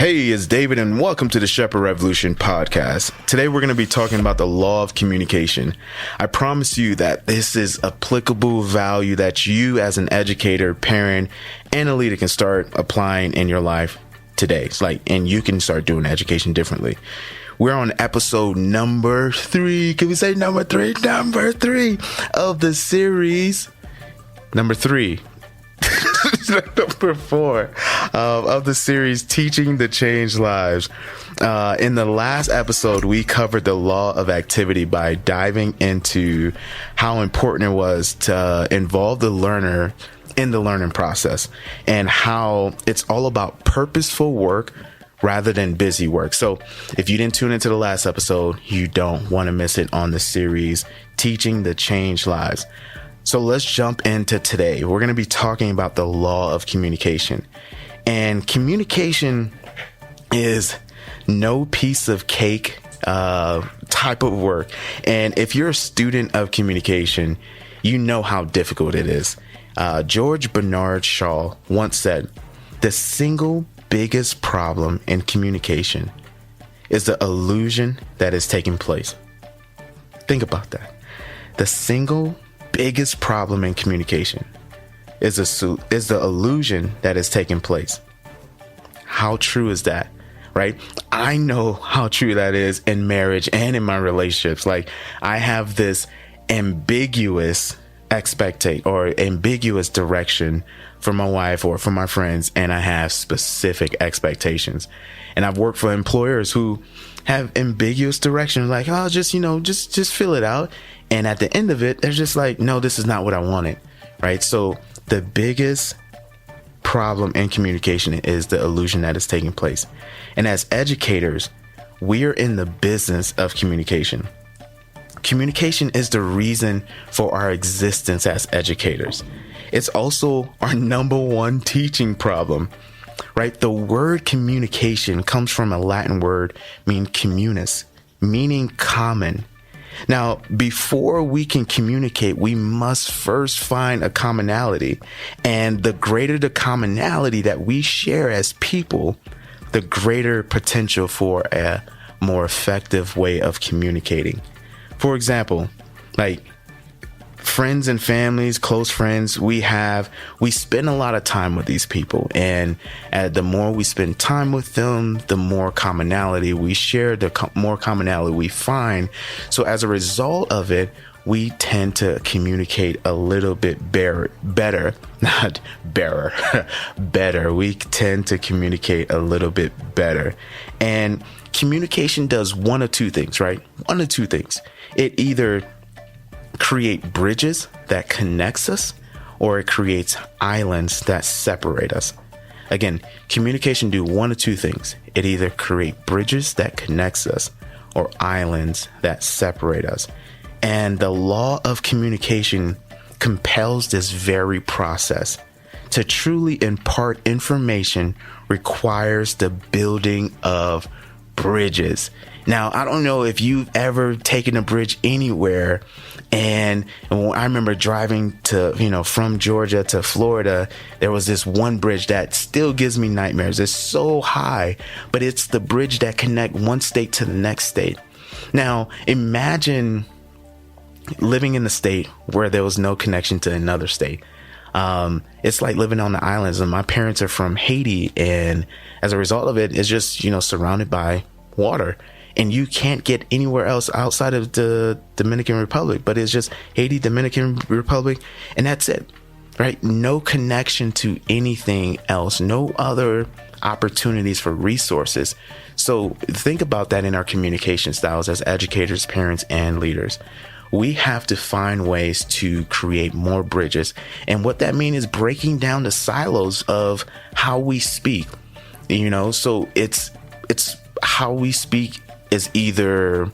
Hey, it's David, and welcome to the Shepherd Revolution podcast. Today, we're going to be talking about the law of communication. I promise you that this is applicable value that you as an educator, parent, and a leader can start applying in your life today. And you can start doing education differently. We're on episode number 3. Can we say number 3? Number 3 of the series. Number 3. Number 4 of the series, Teaching the Changed Lives. In the last episode, we covered the law of activity by diving into how important it was to involve the learner in the learning process and how it's all about purposeful work rather than busy work. So if you didn't tune into the last episode, you don't want to miss it on the series, Teaching the Changed Lives. So let's jump into today. We're going to be talking about the law of communication. And communication is no piece of cake type of work. And if you're a student of communication, you know how difficult it is. George Bernard Shaw once said, the single biggest problem in communication is the illusion that is taking place. Think about that. The single biggest problem in communication is the illusion that is taking place. How true is that, right? I know how true that is in marriage and in my relationships. I have this ambiguous expectation or ambiguous direction for my wife or for my friends, and I have specific expectations. And I've worked for employers who have ambiguous direction, just fill it out. And at the end of it, they're just like, no, this is not what I wanted, right? So the biggest problem in communication is the illusion that is taking place. And as educators, we are in the business of communication. Communication is the reason for our existence as educators. It's also our number one teaching problem, right? The word communication comes from a Latin word meaning communis, meaning common. Now, before we can communicate, we must first find a commonality. And the greater the commonality that we share as people, the greater potential for a more effective way of communicating. For example, friends and families, close friends, we spend a lot of time with these people. And the more we spend time with them, the more commonality we share, the more commonality we find. So as a result of it, we tend to communicate a little bit better. We tend to communicate a little bit better. And communication does one of two things, right? One of two things. It either create bridges that connects us, or it creates islands that separate us. Again, communication do one of two things. It either create bridges that connects us or islands that separate us. And the law of communication compels this very process. To truly impart information requires the building of bridges. Now, I don't know if you've ever taken a bridge anywhere. And I remember driving from Georgia to Florida, there was this one bridge that still gives me nightmares. It's so high, but it's the bridge that connects one state to the next state. Now, imagine living in a state where there was no connection to another state. It's like living on the islands, and my parents are from Haiti. And as a result of it, it's just, surrounded by water. And you can't get anywhere else outside of the Dominican Republic, but it's just Haiti, Dominican Republic, and that's it, right? No connection to anything else, no other opportunities for resources. So think about that in our communication styles as educators, parents, and leaders. We have to find ways to create more bridges. And what that means is breaking down the silos of how we speak, so it's how we speak is either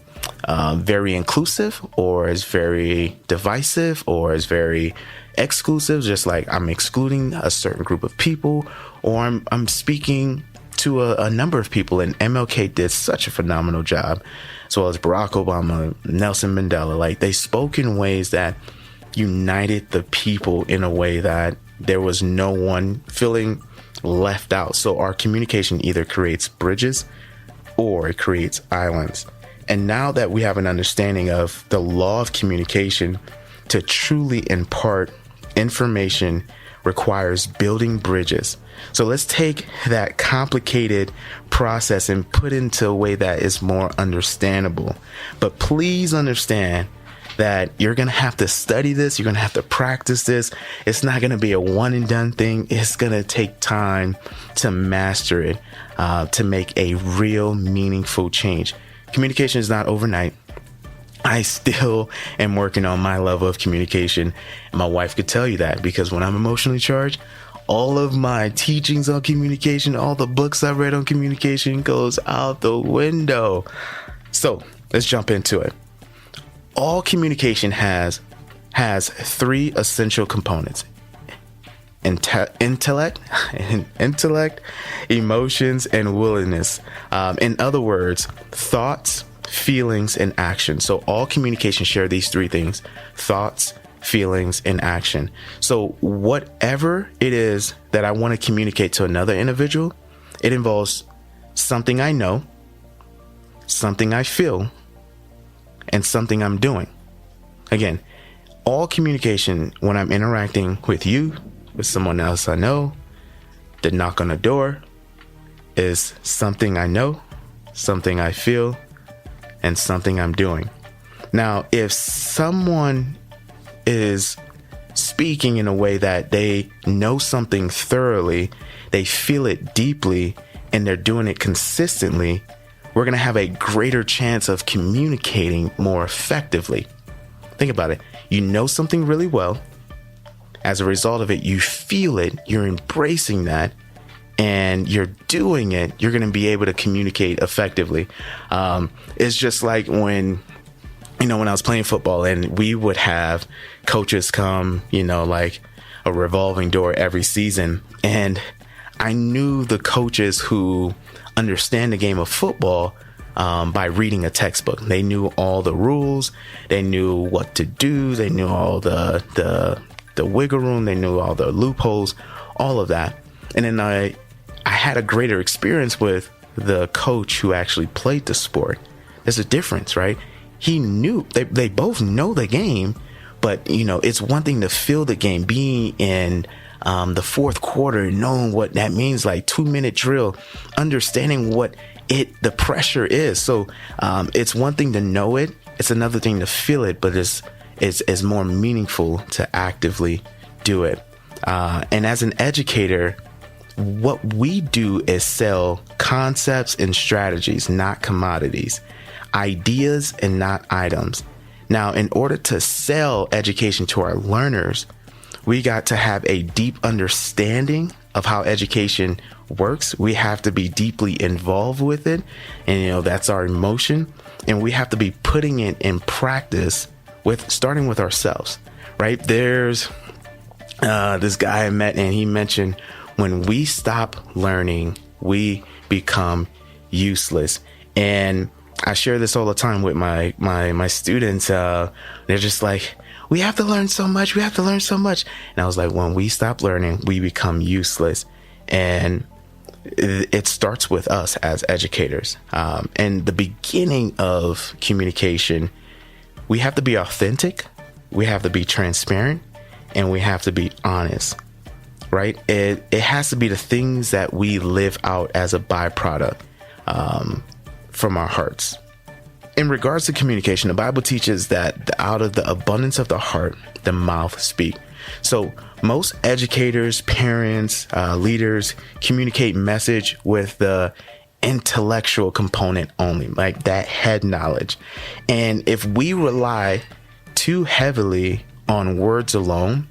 very inclusive, or is very divisive, or is very exclusive, just like I'm excluding a certain group of people, or I'm speaking to a number of people. And MLK did such a phenomenal job, as well as Barack Obama, Nelson Mandela. They spoke in ways that united the people in a way that there was no one feeling left out. So our communication either creates bridges or it creates islands. And now that we have an understanding of the law of communication, to truly impart information requires building bridges. So let's take that complicated process and put it into a way that is more understandable. But please understand that you're going to have to study this. You're going to have to practice this. It's not going to be a one and done thing. It's going to take time to master it, to make a real meaningful change. Communication is not overnight. I still am working on my level of communication. And my wife could tell you that, because when I'm emotionally charged, all of my teachings on communication, all the books I've read on communication goes out the window. So let's jump into it. All communication has three essential components: intellect, emotions, and willingness. In other words, thoughts, feelings, and action. So all communication share these three things: thoughts, feelings, and action. So whatever it is that I want to communicate to another individual, it involves something I know, something I feel, and something I'm doing. Again, all communication, when I'm interacting with you, with someone else I know, the knock on the door is something I know, something I feel, and something I'm doing. Now, if someone is speaking in a way that they know something thoroughly, they feel it deeply, and they're doing it consistently, we're going to have a greater chance of communicating more effectively. Think about it. You know something really well. As a result of it, you feel it, you're embracing that, and you're doing it. You're going to be able to communicate effectively. It's just like when I was playing football and we would have coaches come, like a revolving door every season. And I knew the coaches who understand the game of football by reading a textbook. They knew all the rules. They knew what to do. They knew all the wiggle room. They knew all the loopholes, all of that. And then I had a greater experience with the coach who actually played the sport. There's a difference, right? He knew they both know the game, but it's one thing to feel the game, being in the fourth quarter, knowing what that means, like 2-minute drill, understanding what the pressure is. So it's one thing to know it. It's another thing to feel it, but it's more meaningful to actively do it. And as an educator, what we do is sell concepts and strategies, not commodities, ideas and not items. Now, in order to sell education to our learners, we got to have a deep understanding of how education works. We have to be deeply involved with it. And, that's our emotion. And we have to be putting it in practice starting with ourselves, right? There's this guy I met, and he mentioned when we stop learning, we become useless. And I share this all the time with my students. They're just like, we have to learn so much. We have to learn so much. And I was like, when we stop learning, we become useless. And it starts with us as educators. And the beginning of communication, we have to be authentic. We have to be transparent, and we have to be honest, right? It has to be the things that we live out as a byproduct from our hearts. In regards to communication, the Bible teaches that out of the abundance of the heart, the mouth speaks. So most educators, parents, leaders communicate message with the intellectual component only, like that head knowledge. And if we rely too heavily on words alone,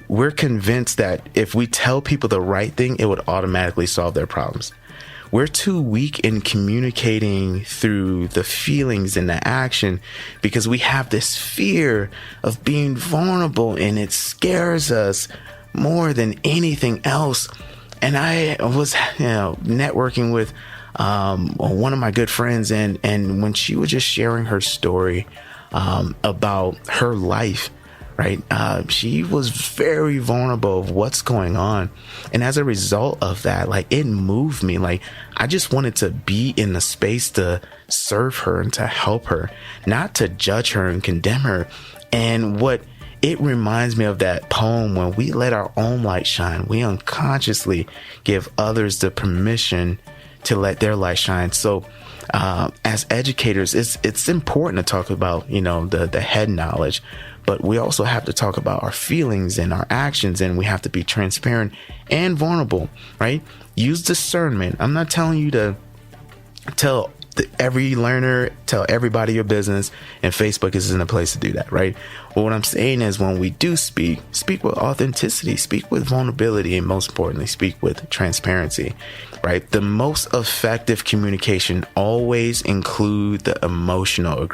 we're convinced that if we tell people the right thing, it would automatically solve their problems. We're too weak in communicating through the feelings and the action because we have this fear of being vulnerable, and it scares us more than anything else. And I was, networking with one of my good friends, and when she was just sharing her story about her life, right? She was very vulnerable of what's going on. And as a result of that, like, it moved me. Like, I just wanted to be in the space to serve her and to help her, not to judge her and condemn her. And what it reminds me of that poem, when we let our own light shine, we unconsciously give others the permission to let their light shine. So as educators, it's important to talk about, the head knowledge, but we also have to talk about our feelings and our actions, and we have to be transparent and vulnerable, right? Use discernment. I'm not telling you to tell every learner, tell everybody your business, and Facebook isn't a place to do that, right? Well, what I'm saying is, when we do speak with authenticity, speak with vulnerability, and most importantly, speak with transparency, right? The most effective communication always include the emotional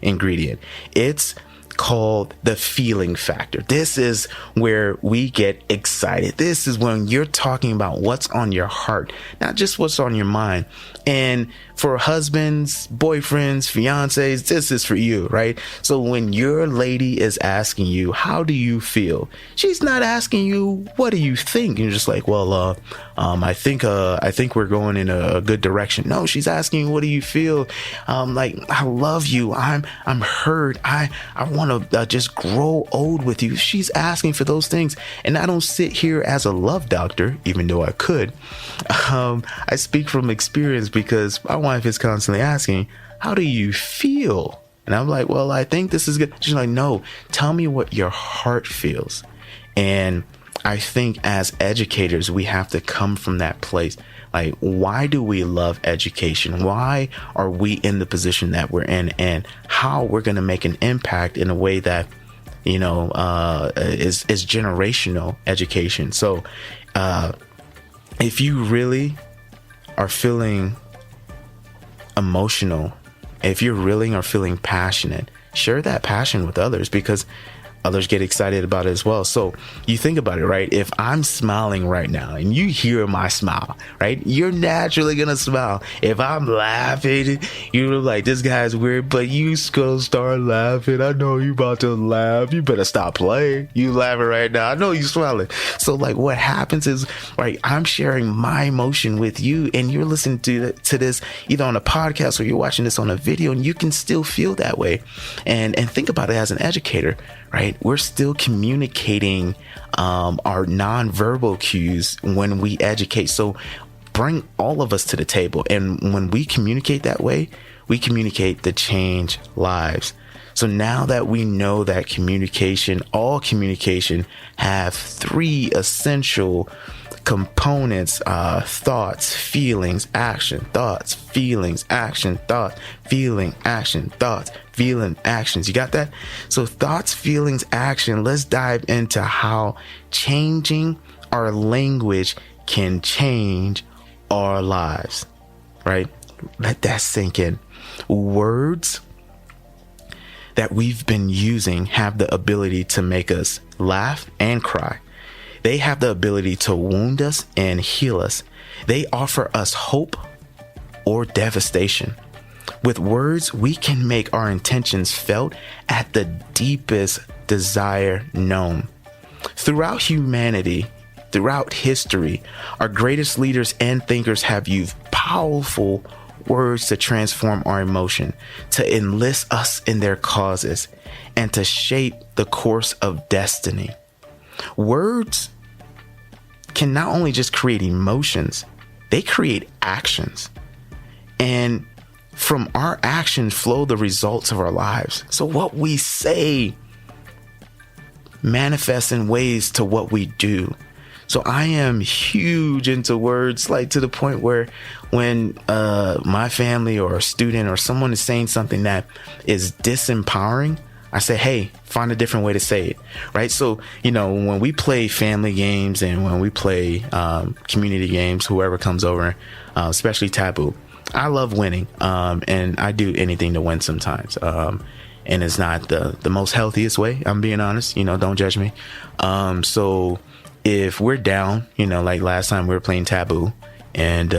ingredient. It's called the feeling factor. This is where we get excited. This is when you're talking about what's on your heart, not just what's on your mind. And for husbands, boyfriends, fiancés, this is for you, right? So when your lady is asking you, how do you feel? She's not asking you, what do you think? And you're just like, well, I think we're going in a good direction. No, she's asking, what do you feel? Like, I love you. I'm hurt. I want to just grow old with you. She's asking for those things. And I don't sit here as a love doctor, even though I could. I speak from experience, because my wife is constantly asking, how do you feel? And I'm like, well, I think this is good. She's like, no, tell me what your heart feels. And I think as educators, we have to come from that place. Like, why do we love education? Why are we in the position that we're in, and how we're going to make an impact in a way that, is generational education. So, if you really are feeling emotional, if you really are feeling passionate, share that passion with others, because others get excited about it as well. So you think about it, right? If I'm smiling right now and you hear my smile, right? You're naturally going to smile. If I'm laughing, you're like, this guy's weird, but you gonna start laughing. I know you about to laugh. You better stop playing. You laughing right now. I know you smiling. So like, what happens is, right, I'm sharing my emotion with you, and you're listening to this either on a podcast or you're watching this on a video, and you can still feel that way. And think about it as an educator, right? We're still communicating our nonverbal cues when we educate. So bring all of us to the table. And when we communicate that way, we communicate to change lives. So now that we know that all communication have three essential components: thoughts, feelings, action, thoughts, feelings, action, thoughts, feeling, action, thoughts, feeling, actions. You got that? So thoughts, feelings, action. Let's dive into how changing our language can change our lives, right? Let that sink in. Words that we've been using have the ability to make us laugh and cry. They have the ability to wound us and heal us. They offer us hope or devastation. With words, we can make our intentions felt at the deepest desire known. Throughout humanity, throughout history, our greatest leaders and thinkers have used powerful words to transform our emotion, to enlist us in their causes, and to shape the course of destiny. Words can not only just create emotions, they create actions. And from our actions flow the results of our lives. So what we say manifests in ways to what we do. So I am huge into words, like to the point where when my family or a student or someone is saying something that is disempowering, I say, hey, find a different way to say it, right? So, when we play family games and when we play community games, whoever comes over, especially Taboo, I love winning, and I do anything to win sometimes. And it's not the most healthiest way, I'm being honest, don't judge me. So if we're down, like last time we were playing Taboo, and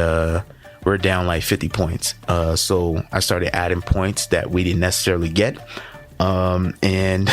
we're down like 50 points. So I started adding points that we didn't necessarily get, And